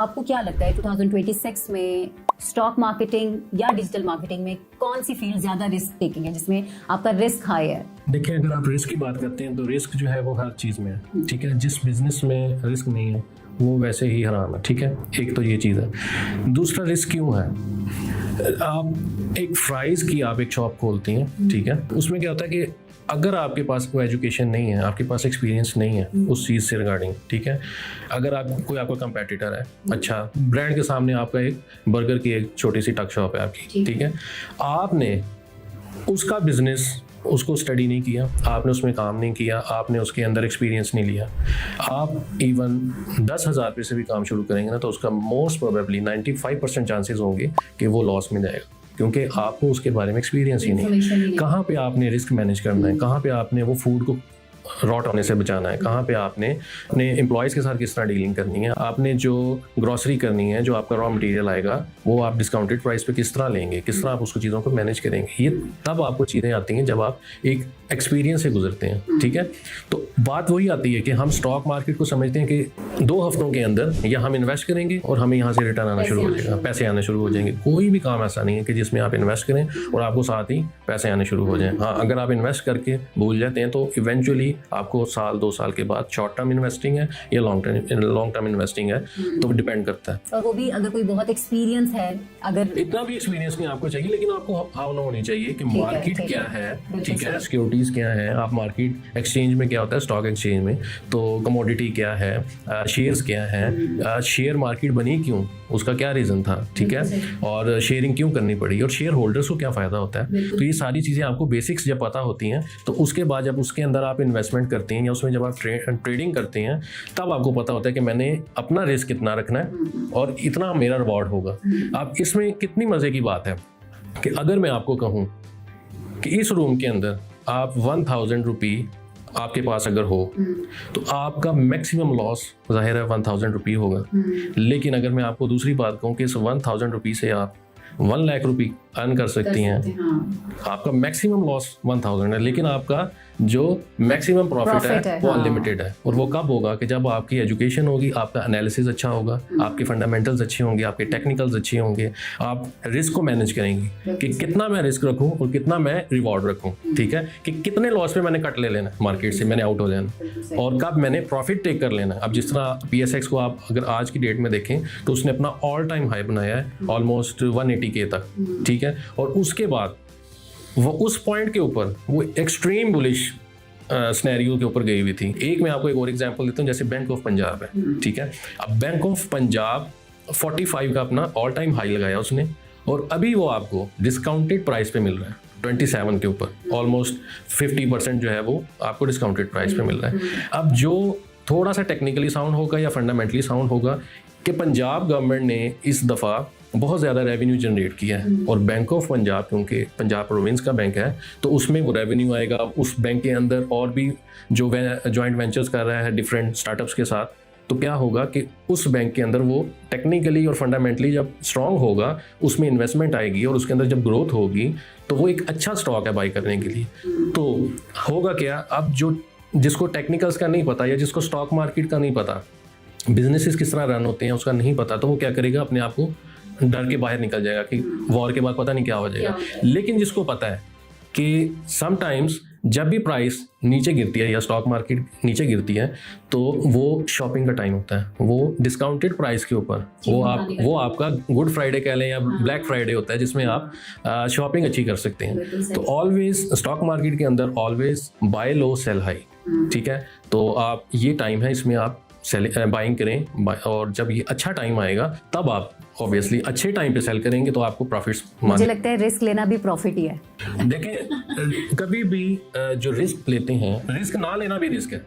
आपको क्या लगता है 2026 में स्टॉक मार्केटिंग या डिजिटल मार्केटिंग में कौन सी फील्ड ज्यादा रिस्क टेकिंग है, जिसमें आपका रिस्क हाई है? देखिए, अगर आप रिस्क की बात करते हैं तो रिस्क जो है वो हर चीज़ में है, ठीक है। जिस बिजनेस में रिस्क नहीं है वो वैसे ही हराम है, ठीक है। एक तो ये चीज़ है। दूसरा, रिस्क क्यों है? आप एक फ्राइज़ की आप एक शॉप खोलती हैं, ठीक है। उसमें क्या होता है कि अगर आपके पास कोई एजुकेशन नहीं है, आपके पास एक्सपीरियंस नहीं है उस चीज़ से रिगार्डिंग, ठीक है। अगर आप कोई आपका कंपेटिटर है, अच्छा ब्रांड के सामने आपका एक बर्गर की एक छोटी सी टक शॉप है आपकी, ठीक है। आपने उसका बिजनेस उसको स्टडी नहीं किया, आपने उसमें काम नहीं किया, आपने उसके अंदर एक्सपीरियंस नहीं लिया, आप इवन 10,000 रुपये से भी काम शुरू करेंगे ना तो उसका मोस्ट प्रोबेबली 95% चांसेस होंगे कि वो लॉस में जाएगा, क्योंकि आपको उसके बारे में एक्सपीरियंस ही नहीं। कहाँ पे आपने रिस्क मैनेज करना है, कहाँ पे आपने वो फूड को रॉट होने से बचाना है, कहाँ पे आपने अपने एम्प्लॉयज़ के साथ किस तरह डीलिंग करनी है, आपने जो ग्रॉसरी करनी है, जो आपका रॉ मटेरियल आएगा वो आप डिस्काउंटेड प्राइस पे किस तरह लेंगे, किस तरह आप उसको चीज़ों को मैनेज करेंगे। ये तब आपको चीज़ें आती हैं जब आप एक एक्सपीरियंस से गुजरते हैं, ठीक है। तो बात वही आती है कि हम स्टॉक मार्केट को समझते हैं कि 2 हफ्तों के अंदर या हम इन्वेस्ट करेंगे और हमें यहाँ से रिटर्न आना शुरू हो जाएगा, पैसे आने शुरू हो जाएंगे। कोई भी काम ऐसा नहीं है कि जिसमें आप इन्वेस्ट करें और आपको साथ ही पैसे आने शुरू हो जाएं। हाँ, अगर आप इन्वेस्ट करके भूल जाते हैं तो इवेंचुअली आपको 1-2 साल के बाद शॉर्ट टर्म इन्वेस्टिंग है या लॉन्ग टर्म इन्वेस्टिंग है तो डिपेंड करता है। और वो भी अगर कोई बहुत एक्सपीरियंस है, अगर इतना भी एक्सपीरियंस नहीं आपको चाहिए, लेकिन आपको भावना होनी चाहिए कि मार्केट क्या है, ठीक है, सिक्योरिटीज क्या है, आप मार्केट एक्सचेंज में क्या होता है, स्टॉक एक्सचेंज में तो कमोडिटी क्या है, शेयर्स क्या है, शेयर मार्केट बनी क्यों, उसका क्या रीज़न था, ठीक है, और शेयरिंग क्यों करनी पड़ी और शेयर होल्डर्स को क्या फ़ायदा होता है। तो ये सारी चीज़ें आपको बेसिक्स जब पता होती हैं तो उसके बाद जब उसके अंदर आप इन्वेस्टमेंट करते हैं या उसमें जब आप ट्रेडिंग करते हैं तब आपको पता होता है कि मैंने अपना रिस्क कितना रखना है और इतना मेरा रिवॉर्ड होगा। अब इसमें कितनी मज़े की बात है कि अगर मैं आपको कहूँ कि इस रूम के अंदर आप 1000 रुपये आपके पास अगर हो तो आपका मैक्सिमम लॉस जाहिर है 1000 रुपये होगा। लेकिन अगर मैं आपको दूसरी बात कहूँ कि इस 1000 रुपये से आप 1 लाख रुपये अर्न कर सकती हैं, आपका मैक्सिमम लॉस 1000 है, लेकिन आपका जो मैक्सिमम प्रॉफिट है वो अनलिमिटेड है। और वो कब होगा कि जब आपकी एजुकेशन होगी, आपका एनालिसिस अच्छा होगा, आपके फंडामेंटल्स अच्छे होंगे, आपके टेक्निकल्स अच्छे होंगे, आप रिस्क को मैनेज करेंगे कि कितना मैं रिस्क रखूं और कितना मैं रिवॉर्ड रखूं, ठीक है, कि कितने लॉस पे मैंने कट ले लेना मार्केट से, मैंने आउट हो जाना और कब मैंने प्रॉफिट टेक कर लेना। अब जिस तरह PSX को आप अगर आज की डेट में देखें तो उसने अपना ऑल टाइम हाई बनाया है ऑलमोस्ट 180K तक, ठीक है, और उसके बाद वो उस पॉइंट के ऊपर वो एक्सट्रीम बुलिश स्नैरियो के ऊपर गई हुई थी। एक मैं आपको एक और एग्जांपल देता हूँ, जैसे बैंक ऑफ पंजाब है, ठीक है। अब बैंक ऑफ पंजाब 45 का अपना ऑल टाइम हाई लगाया उसने और अभी वो आपको डिस्काउंटेड प्राइस पे मिल रहा है 27 के ऊपर, ऑलमोस्ट 50% जो है वो आपको डिस्काउंटेड प्राइस पे मिल रहा है। अब जो थोड़ा सा टेक्निकली साउंड होगा या फंडामेंटली साउंड होगा कि पंजाब गवर्नमेंट ने इस दफ़ा बहुत ज़्यादा रेवेन्यू जनरेट किया है और बैंक ऑफ पंजाब क्योंकि पंजाब प्रोविंस का बैंक है तो उसमें वो रेवेन्यू आएगा। उस बैंक के अंदर और भी जो जॉइंट वेंचर्स कर रहा है डिफरेंट स्टार्टअप्स के साथ, तो क्या होगा कि उस बैंक के अंदर वो टेक्निकली और फंडामेंटली जब स्ट्रांग होगा उसमें इन्वेस्टमेंट आएगी और उसके अंदर जब ग्रोथ होगी तो वो एक अच्छा स्टॉक है बाई करने के लिए। तो होगा क्या, अब जो जिसको टेक्निकल्स का नहीं पता या जिसको स्टॉक मार्केट का नहीं पता, बिजनेसेस किस तरह रन होते हैं उसका नहीं पता, तो वो क्या करेगा, अपने आप को डर के बाहर निकल जाएगा कि वॉर के बाद पता नहीं क्या हो जाएगा। लेकिन जिसको पता है कि समटाइम्स जब भी प्राइस नीचे गिरती है या स्टॉक मार्केट नीचे गिरती है तो वो शॉपिंग का टाइम होता है, वो डिस्काउंटेड प्राइस के ऊपर वो आपका गुड फ्राइडे कह लें या ब्लैक फ्राइडे होता है जिसमें आप शॉपिंग अच्छी कर सकते हैं। तो ऑलवेज स्टॉक मार्केट के अंदर ऑलवेज बाय लो सेल हाई, ठीक है। तो आप ये टाइम है, इसमें आप बाइंग करें और जब ये अच्छा टाइम आएगा तब आप ऑब्वियसली अच्छे टाइम पे सेल करेंगे तो आपको प्रॉफिट्स। मुझे लगता है रिस्क लेना भी प्रॉफिट ही है। देखें, कभी भी जो रिस्क लेते हैं, रिस्क ना लेना भी रिस्क है।